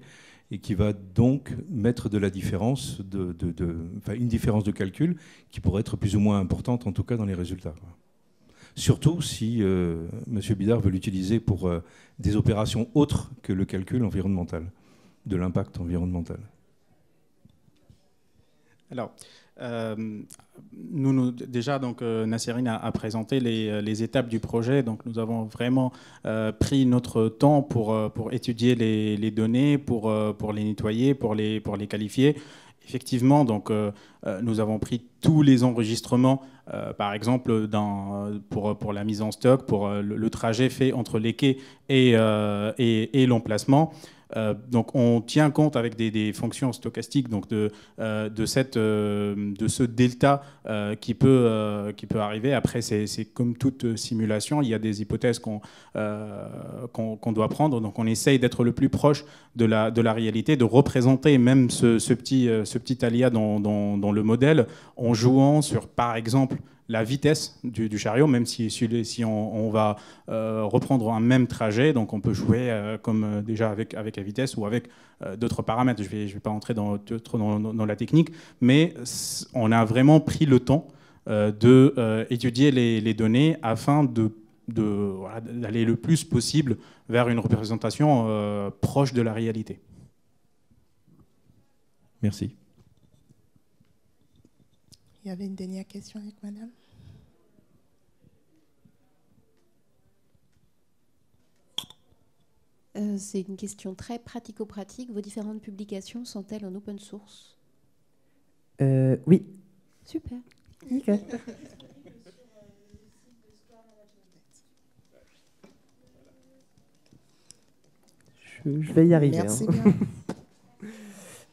et qui va donc mettre de la différence, une différence de calcul qui pourrait être plus ou moins importante en tout cas dans les résultats. Surtout si M. Bidard veut l'utiliser pour des opérations autres que le calcul environnemental, de l'impact environnemental. Alors, déjà, donc, Nasserine a présenté les étapes du projet. Donc, nous avons vraiment pris notre temps pour étudier les données, pour les nettoyer, pour les qualifier. Effectivement, donc, nous avons pris tous les enregistrements, par exemple, pour la mise en stock, pour le trajet fait entre les quais et l'emplacement. Donc on tient compte avec des fonctions stochastiques donc de ce delta qui peut arriver. Après, c'est comme toute simulation, il y a des hypothèses qu'on doit prendre. Donc on essaye d'être le plus proche de la réalité, de représenter même ce petit aléa dans le modèle en jouant sur, par exemple, la vitesse du chariot, même si on va reprendre un même trajet, donc on peut jouer comme déjà avec la vitesse ou avec d'autres paramètres. Je vais pas entrer trop dans la technique, mais on a vraiment pris le temps d'étudier les données afin d'aller le plus possible vers une représentation proche de la réalité. Merci. Il y avait une dernière question avec madame. C'est une question très pratico-pratique. Vos différentes publications sont-elles en open source? Oui. Super. Nickel. Je vais y arriver. Merci hein. bien.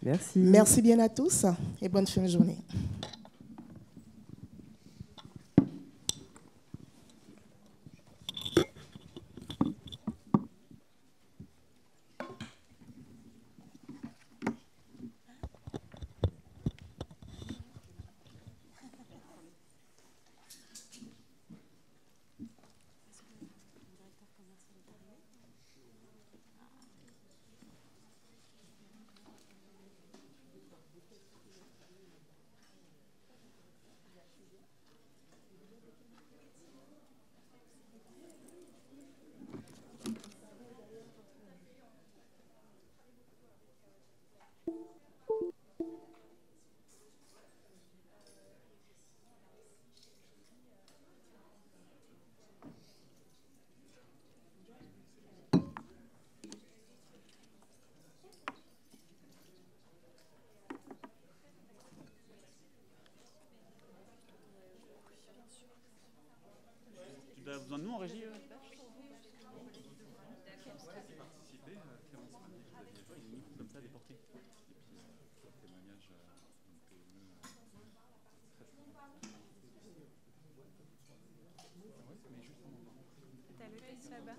Merci. Merci bien à tous et bonne fin de journée. Tu as besoin de nous en régie comme ça, déporté. T'as le texte là-bas.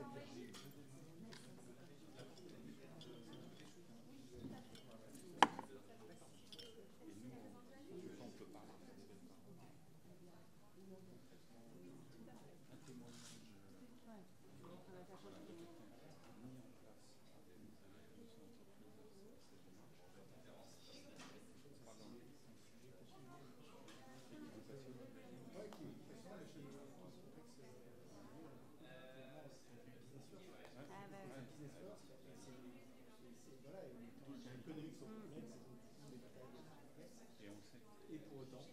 Et pour autant,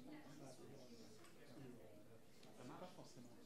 ça marche pas forcément.